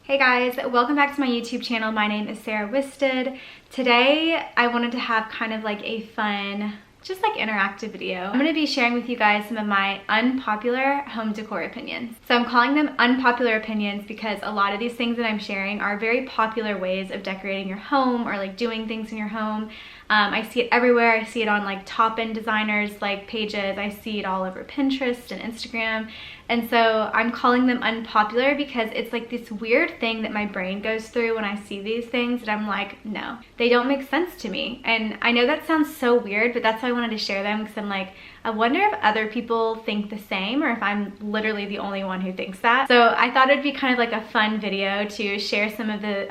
Hey guys, welcome back to my YouTube channel. My name is Sarah Wisted. Today I wanted to have kind of like a fun, just like interactive video. I'm going to be sharing with you guys some of my unpopular home decor opinions. So I'm calling them unpopular opinions because a lot of these things that I'm sharing are very popular ways of decorating your home or like doing things in your home. I see it everywhere. I see it on like top-end designers like pages. I see it all over Pinterest and Instagram. And so I'm calling them unpopular because it's like this weird thing that my brain goes through when I see these things that I'm like, no, they don't make sense to me. And I know that sounds so weird, but that's why I wanted to share them, because I'm like, I wonder if other people think the same or if I'm literally the only one who thinks that. So I thought it'd be kind of like a fun video to share some of the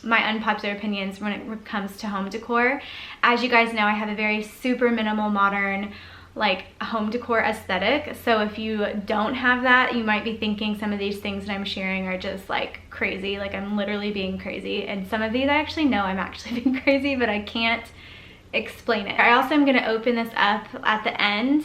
my unpopular opinions when it comes to home decor. As you guys know, I have a very super minimal modern like home decor aesthetic. So if you don't have that, you might be thinking some of these things that I'm sharing are just like crazy, like I'm literally being crazy. And some of these I actually know I'm actually being crazy, but I can't explain it. I also am going to open this up at the end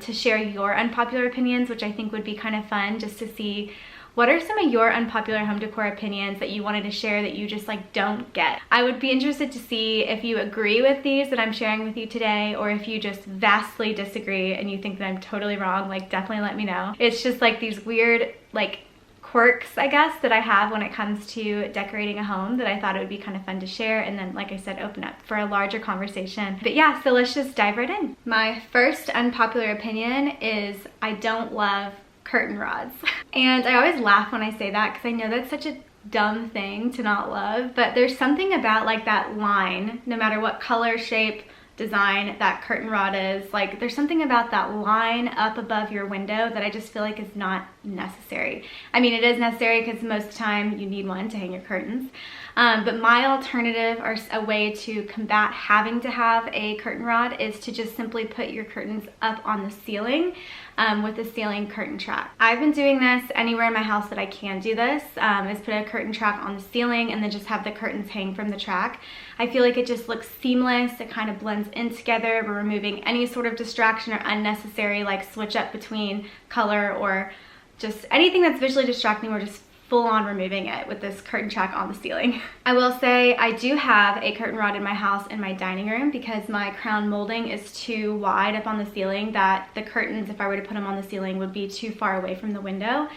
to share your unpopular opinions, which I think would be kind of fun, just to see what are some of your unpopular home decor opinions that you wanted to share that you just like don't get. I would be interested to see if you agree with these that I'm sharing with you today, or if you just vastly disagree and you think that I'm totally wrong. Like, definitely let me know. It's just like these weird like quirks, I guess, that I have when it comes to decorating a home that I thought it would be kind of fun to share, and then, like I said, open up for a larger conversation. But yeah, so let's just dive right in. My first unpopular opinion is I don't love curtain rods. And I always laugh when I say that because I know that's such a dumb thing to not love, but there's something about like that line, no matter what color, shape, design that curtain rod is, like there's something about that line up above your window that I just feel like is not necessary. I mean, it is necessary because most of the time you need one to hang your curtains. But my alternative, or a way to combat having to have a curtain rod, is to just simply put your curtains up on the ceiling with a ceiling curtain track. I've been doing this anywhere in my house that I can do this, is put a curtain track on the ceiling and then just have the curtains hang from the track. I feel like it just looks seamless. It kind of blends in together. We're removing any sort of distraction or unnecessary like switch up between color or just anything that's visually distracting. We're just full on removing it with this curtain track on the ceiling. I will say I do have a curtain rod in my house in my dining room because my crown molding is too wide up on the ceiling that the curtains, if I were to put them on the ceiling, would be too far away from the window.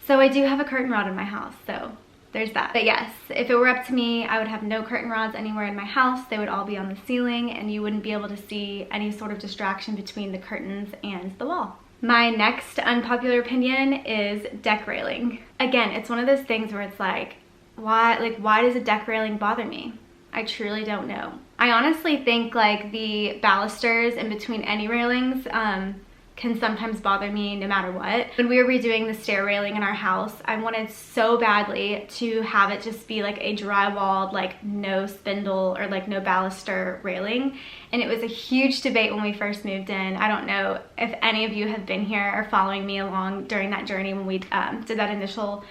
So I do have a curtain rod in my house, so there's that. But yes, if it were up to me, I would have no curtain rods anywhere in my house. They would all be on the ceiling and you wouldn't be able to see any sort of distraction between the curtains and the wall. My next unpopular opinion is deck railing. Again, it's one of those things where it's like, why does a deck railing bother me? I truly don't know. I honestly think like the balusters in between any railings can sometimes bother me no matter what. When we were redoing the stair railing in our house, I wanted so badly to have it just be like a drywalled, like no spindle or like no baluster railing. And it was a huge debate when we first moved in. I don't know if any of you have been here or following me along during that journey when we did that initial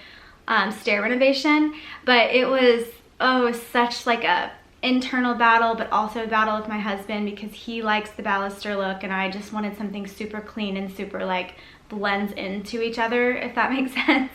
stair renovation, but it was such like a internal battle, but also a battle with my husband because he likes the baluster look and I just wanted something super clean and super like blends into each other, if that makes sense.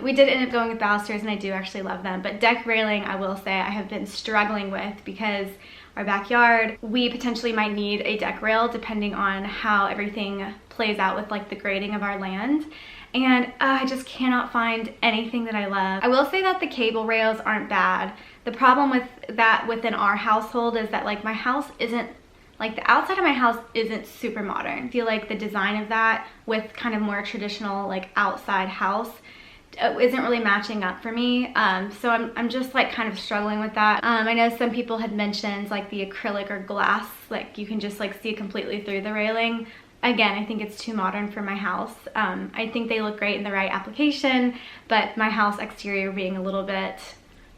We did end up going with balusters and I do actually love them, but deck railing, I will say I have been struggling with because our backyard, we potentially might need a deck rail depending on how everything plays out with like the grading of our land. And I just cannot find anything that I love. I will say that the cable rails aren't bad. The problem with that within our household is that like my house isn't, like the outside of my house isn't super modern. I feel like the design of that with kind of more traditional like outside house isn't really matching up for me. So I'm just like kind of struggling with that. I know some people had mentioned like the acrylic or glass, like you can just like see completely through the railing. Again, I think it's too modern for my house. I think they look great in the right application, but my house exterior being a little bit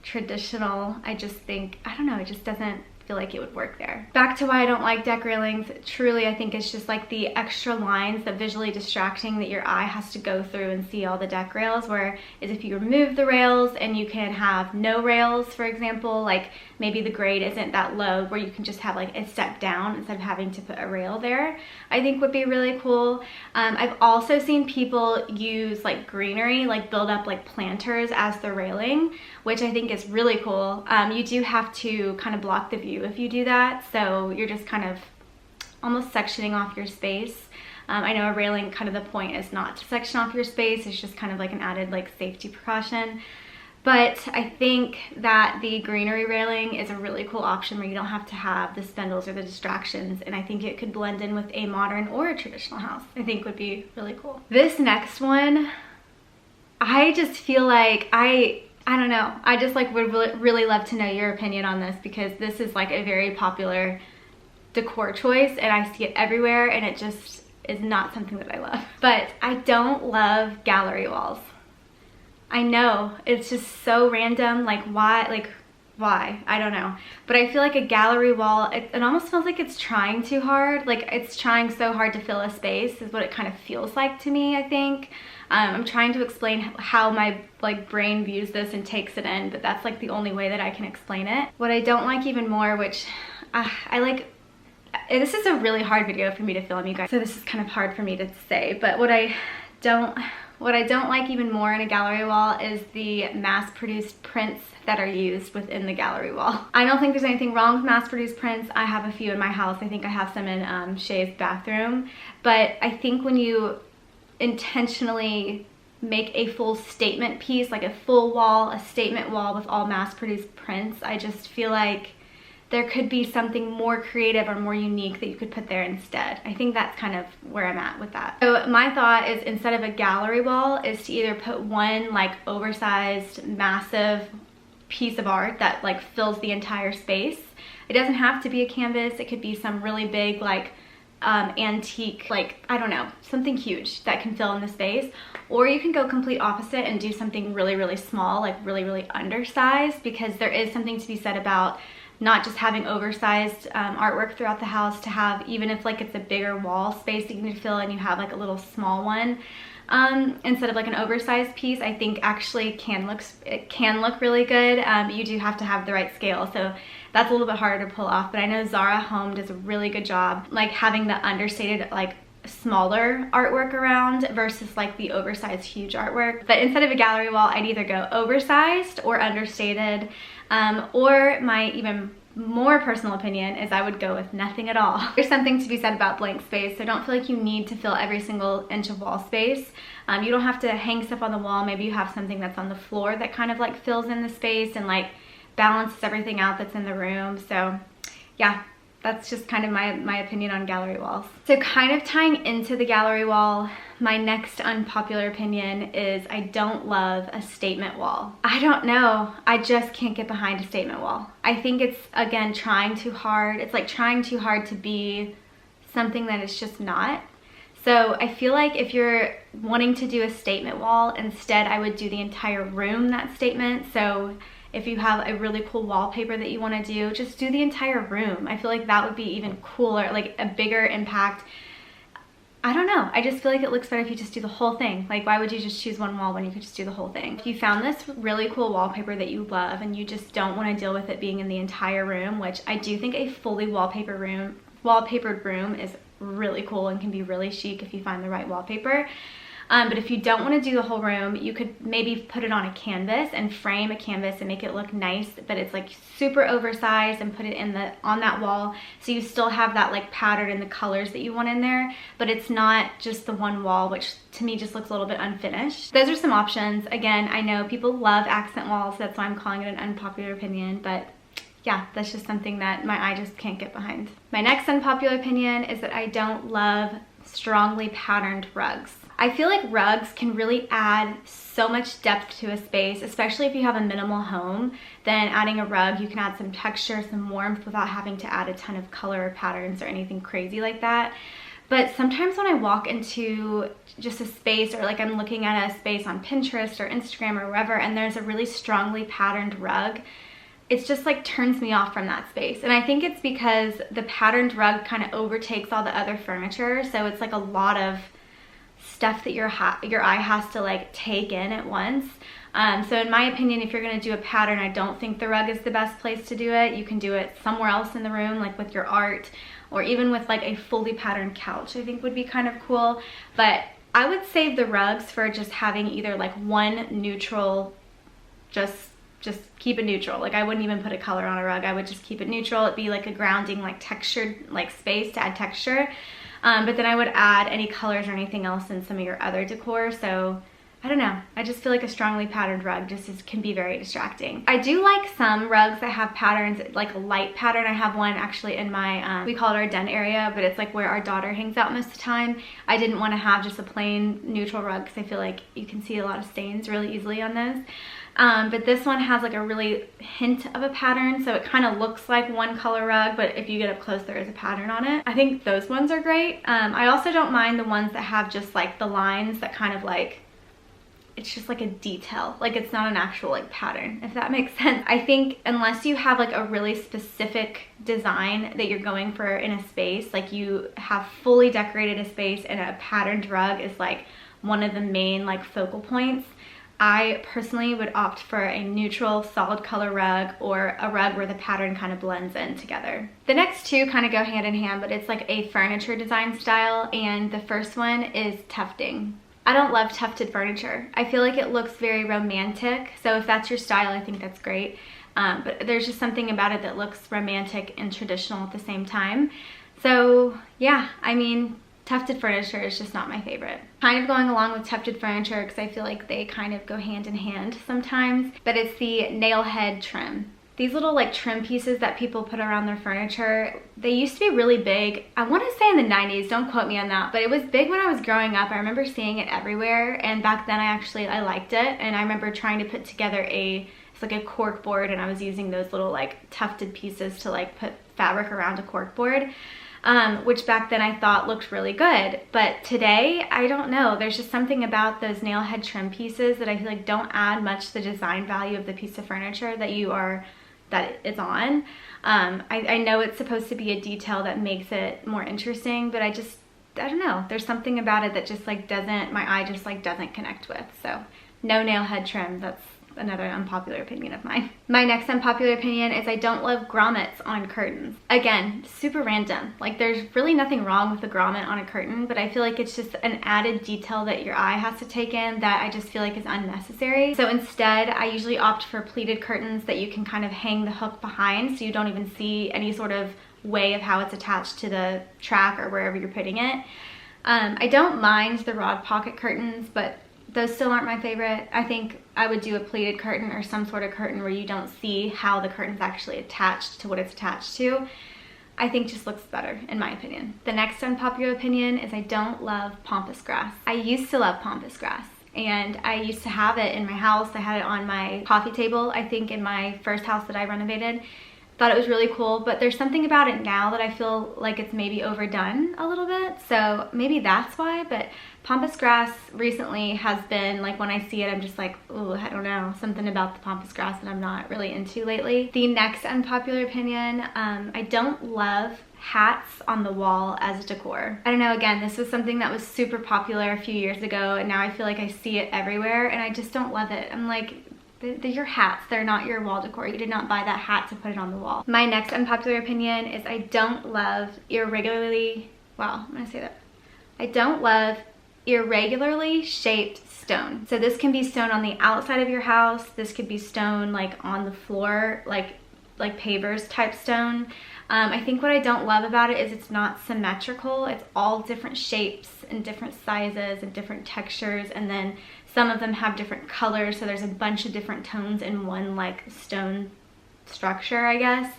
traditional, I just think, I don't know, it just doesn't feel like it would work there. Back to why I don't like deck railings. Truly, I think it's just like the extra lines that visually distracting that your eye has to go through and see all the deck rails, where is if you remove the rails and you can have no rails, for example, like maybe the grade isn't that low where you can just have like a step down instead of having to put a rail there, I think would be really cool. I've also seen people use like greenery, like build up like planters as the railing, which I think is really cool. You do have to kind of block the view if you do that, so you're just kind of almost sectioning off your space. I know a railing, kind of the point is not to section off your space, it's just kind of like an added like safety precaution. But I think that the greenery railing is a really cool option where you don't have to have the spindles or the distractions, and I think it could blend in with a modern or a traditional house. I think would be really cool. This next one, I just feel like I don't know. I just like would really love to know your opinion on this, because this is like a very popular decor choice and I see it everywhere, and it just is not something that I love. But I don't love gallery walls. I know, it's just so random, like why? I don't know. But I feel like a gallery wall, it almost feels like it's trying too hard. Like it's trying so hard to fill a space is what it kind of feels like to me, I think. I'm trying to explain how my like brain views this and takes it in, but that's like the only way that I can explain it. What I don't like even more, which I like, this is a really hard video for me to film, you guys, so this is kind of hard for me to say, but what I don't like even more in a gallery wall is the mass-produced prints that are used within the gallery wall. I don't think there's anything wrong with mass-produced prints. I have a few in my house. I think I have some in Shay's bathroom, but I think when you intentionally make a full statement piece, like a full wall, a statement wall with all mass-produced prints, I just feel like there could be something more creative or more unique that you could put there instead. I think that's kind of where I'm at with that. So my thought is, instead of a gallery wall, is to either put one like oversized massive piece of art that like fills the entire space. It doesn't have to be a canvas. It could be some really big like antique, like I don't know, something huge that can fill in the space. Or you can go complete opposite and do something really small, like really undersized, because there is something to be said about not just having oversized artwork throughout the house, to have, even if like it's a bigger wall space that you need to fill and you have like a little small one, instead of like an oversized piece, I think actually it can look really good. You do have to have the right scale, so that's a little bit harder to pull off, but I know Zara Home does a really good job like having the understated like smaller artwork around versus like the oversized huge artwork. But instead of a gallery wall, I'd either go oversized or understated, or my even more personal opinion is I would go with nothing at all. There's something to be said about blank space, so don't feel like you need to fill every single inch of wall space. You don't have to hang stuff on the wall. Maybe you have something that's on the floor that kind of like fills in the space and like balances everything out that's in the room. So yeah, that's just kind of my opinion on gallery walls. So kind of tying into the gallery wall, my next unpopular opinion is I don't love a statement wall. I don't know, I just can't get behind a statement wall. I think it's, again, trying too hard. It's like trying too hard to be something that it's just not. So I feel like if you're wanting to do a statement wall, instead I would do the entire room that statement. So if you have a really cool wallpaper that you want to do, just do the entire room. I feel like that would be even cooler, like a bigger impact. I don't know, I just feel like it looks better if you just do the whole thing. Like, why would you just choose one wall when you could just do the whole thing? If you found this really cool wallpaper that you love and you just don't want to deal with it being in the entire room, which I do think a fully wallpapered room is really cool and can be really chic if you find the right wallpaper. But if you don't want to do the whole room, you could maybe put it on a canvas and frame a canvas and make it look nice, but it's like super oversized, and put it on that wall, so you still have that like pattern and the colors that you want in there, but it's not just the one wall, which to me just looks a little bit unfinished. Those are some options. Again, I know people love accent walls, so that's why I'm calling it an unpopular opinion, but yeah, that's just something that my eye just can't get behind. My next unpopular opinion is that I don't love strongly patterned rugs. I feel like rugs can really add so much depth to a space, especially if you have a minimal home. Then adding a rug, you can add some texture, some warmth without having to add a ton of color or patterns or anything crazy like that. But sometimes when I walk into just a space, or like I'm looking at a space on Pinterest or Instagram or wherever, and there's a really strongly patterned rug, it's just like turns me off from that space. And I think it's because the patterned rug kind of overtakes all the other furniture. So it's like a lot of stuff that your eye has to like take in at once. So in my opinion, if you're gonna do a pattern, I don't think the rug is the best place to do it. You can do it somewhere else in the room, like with your art, or even with like a fully patterned couch, I think would be kind of cool. But I would save the rugs for just having either like one neutral, just keep it neutral. Like I wouldn't even put a color on a rug. I would just keep it neutral. It'd be like a grounding, like textured like space to add texture. But then I would add any colors or anything else in some of your other decor. So I don't know. I just feel like a strongly patterned rug can be very distracting. I do like some rugs that have patterns, like a light pattern. I have one actually in my, we call it our den area, but it's like where our daughter hangs out most of the time. I didn't want to have just a plain neutral rug because I feel like you can see a lot of stains really easily on those. But this one has like a really hint of a pattern, so it kind of looks like one color rug, but if you get up close there is a pattern on it. I think those ones are great. I also don't mind the ones that have just like the lines that kind of like, it's just like a detail, like it's not an actual like pattern, if that makes sense. I think unless you have like a really specific design that you're going for in a space, like you have fully decorated a space and a patterned rug is like one of the main like focal points, I personally would opt for a neutral solid color rug or a rug where the pattern kind of blends in together. The next two kind of go hand in hand, but it's like a furniture design style, and the first one is tufting. I don't love tufted furniture. I feel like it looks very romantic, so if that's your style, I think that's great. But there's just something about it that looks romantic and traditional at the same time. So yeah, I mean, tufted furniture is just not my favorite. Kind of going along with tufted furniture because I feel like they kind of go hand in hand sometimes, but it's the nail head trim. These little like trim pieces that people put around their furniture, they used to be really big. I want to say in the 90s, don't quote me on that, but it was big when I was growing up. I remember seeing it everywhere, and back then I liked it, and I remember trying to put together it's like a cork board, and I was using those little like tufted pieces to like put fabric around a cork board. Which back then I thought looked really good. But today, I don't know. There's just something about those nail head trim pieces that I feel like don't add much to the design value of the piece of furniture that it's on. I know it's supposed to be a detail that makes it more interesting, but I don't know. There's something about it that just like my eye just like doesn't connect with. So no nail head trim. That's another unpopular opinion of mine. My next unpopular opinion is I don't love grommets on curtains. Again, super random. Like there's really nothing wrong with a grommet on a curtain, but I feel like it's just an added detail that your eye has to take in that I just feel like is unnecessary. So instead, I usually opt for pleated curtains that you can kind of hang the hook behind so you don't even see any sort of way of how it's attached to the track or wherever you're putting it. I don't mind the rod pocket curtains, but those still aren't my favorite. I think I would do a pleated curtain or some sort of curtain where you don't see how the curtain's actually attached to what it's attached to. I think just looks better, in my opinion. The next unpopular opinion is I don't love pampas grass. I used to love pampas grass, and I used to have it in my house. I had it on my coffee table, I think, in my first house that I renovated. Thought it was really cool, but there's something about it now that I feel like it's maybe overdone a little bit, so maybe that's why. But pampas grass recently has been like, when I see it, I'm just like, ooh, I don't know, something about the pampas grass that I'm not really into lately. The next unpopular opinion, I don't love hats on the wall as decor. I don't know, again, this was something that was super popular a few years ago, and now I feel like I see it everywhere, and I just don't love it. I'm like, they're your hats, they're not your wall decor. You did not buy that hat to put it on the wall. My next unpopular opinion is I don't love irregularly shaped stone. So this can be stone on the outside of your house. This could be stone like on the floor, like pavers type stone. I think what I don't love about it is it's not symmetrical. It's all different shapes and different sizes and different textures, and then some of them have different colors, so there's a bunch of different tones in one like stone structure, I guess.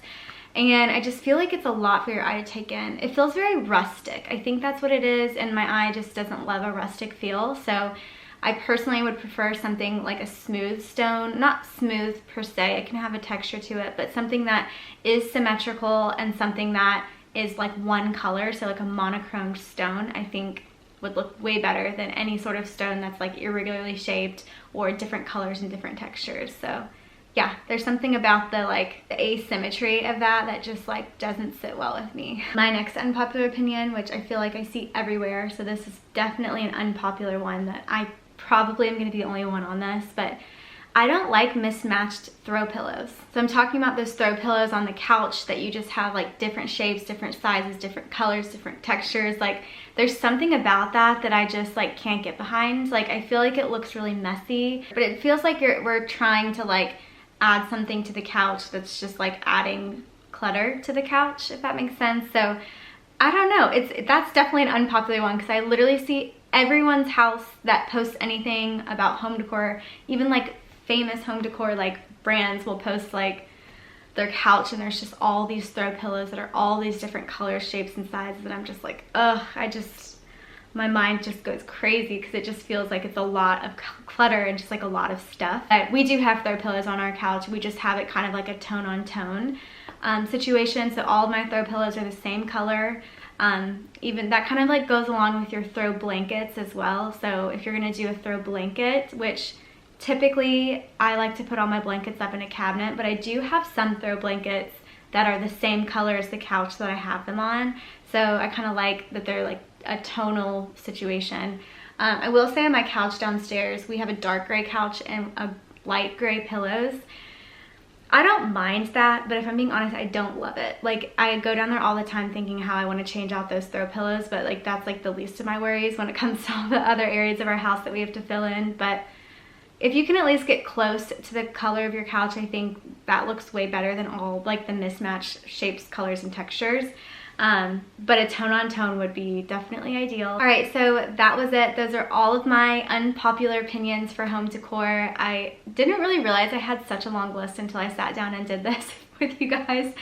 And I just feel like it's a lot for your eye to take in. It feels very rustic. I think that's what it is, and my eye just doesn't love a rustic feel. So I personally would prefer something like a smooth stone, not smooth per se, it can have a texture to it, but something that is symmetrical and something that is like one color, so like a monochromed stone, I think would look way better than any sort of stone that's like irregularly shaped or different colors and different textures. So yeah, there's something about the asymmetry of that just like doesn't sit well with me. My next unpopular opinion, which I feel like I see everywhere, so this is definitely an unpopular one that I probably am going to be the only one on this, but I don't like mismatched throw pillows. So I'm talking about those throw pillows on the couch that you just have like different shapes, different sizes, different colors, different textures. Like there's something about that I just like can't get behind. Like I feel like it looks really messy, but it feels like we're trying to like add something to the couch that's just like adding clutter to the couch, if that makes sense. So I don't know, that's definitely an unpopular one because I literally see everyone's house that posts anything about home decor, even like famous home decor like brands will post like their couch and there's just all these throw pillows that are all these different colors, shapes, and sizes, and I'm just like, ugh, my mind just goes crazy because it just feels like it's a lot of clutter and just like a lot of stuff. But we do have throw pillows on our couch. We just have it kind of like a tone on tone situation. So all of my throw pillows are the same color. Even that kind of like goes along with your throw blankets as well. So if you're gonna do a throw blanket, which typically I like to put all my blankets up in a cabinet, but I do have some throw blankets that are the same color as the couch that I have them on. So I kind of like that they're like a tonal situation. I will say on my couch downstairs, we have a dark gray couch and a light gray pillows. I don't mind that, but if I'm being honest, I don't love it. Like I go down there all the time thinking how I want to change out those throw pillows, but like that's like the least of my worries when it comes to all the other areas of our house that we have to fill in. But if you can at least get close to the color of your couch, I think that looks way better than all like the mismatched shapes, colors, and textures. But a tone on tone would be definitely ideal. All right, so that was it. Those are all of my unpopular opinions for home decor. I didn't really realize I had such a long list until I sat down and did this with you guys.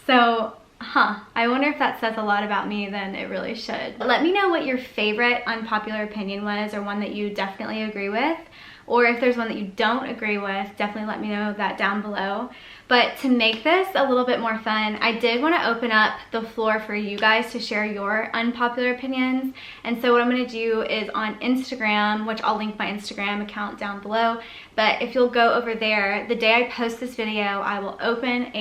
So, I wonder if that says a lot about me. Then it really should. Let me know what your favorite unpopular opinion was, or one that you definitely agree with. Or if there's one that you don't agree with, definitely let me know that down below. But to make this a little bit more fun, I did want to open up the floor for you guys to share your unpopular opinions. And so what I'm going to do is on Instagram, which I'll link my Instagram account down below, but if you'll go over there, the day I post this video, I will open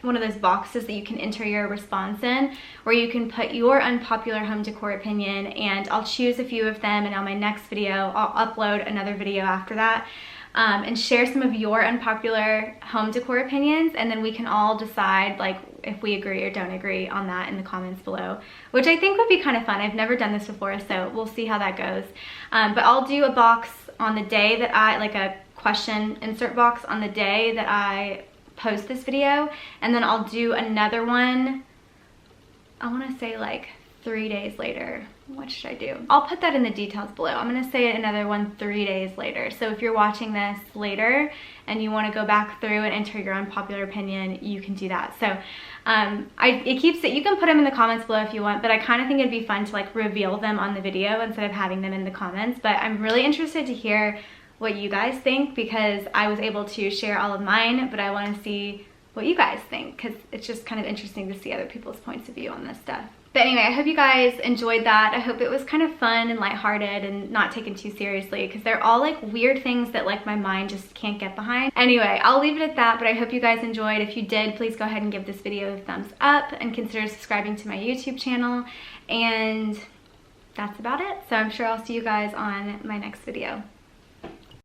one of those boxes that you can enter your response in, where you can put your unpopular home decor opinion, and I'll choose a few of them, and on my next video, I'll upload another video after that. And share some of your unpopular home decor opinions, and then we can all decide like if we agree or don't agree on that in the comments below, which I think would be kind of fun. I've never done this before, so we'll see how that goes. But I'll do a box on the day that like a question insert box on the day that I post this video, and then I'll do another one, I want to say like 3 days later. What should I do? I'll put that in the details below. I'm gonna say another one 3 days later. So if you're watching this later and you wanna go back through and enter your unpopular opinion, you can do that. So you can put them in the comments below if you want, but I kind of think it'd be fun to like reveal them on the video instead of having them in the comments. But I'm really interested to hear what you guys think, because I was able to share all of mine, but I wanna see what you guys think, because it's just kind of interesting to see other people's points of view on this stuff. But anyway, I hope you guys enjoyed that. I hope it was kind of fun and lighthearted and not taken too seriously, because they're all like weird things that like my mind just can't get behind. Anyway, I'll leave it at that, but I hope you guys enjoyed. If you did, please go ahead and give this video a thumbs up and consider subscribing to my YouTube channel. And that's about it. So I'm sure I'll see you guys on my next video.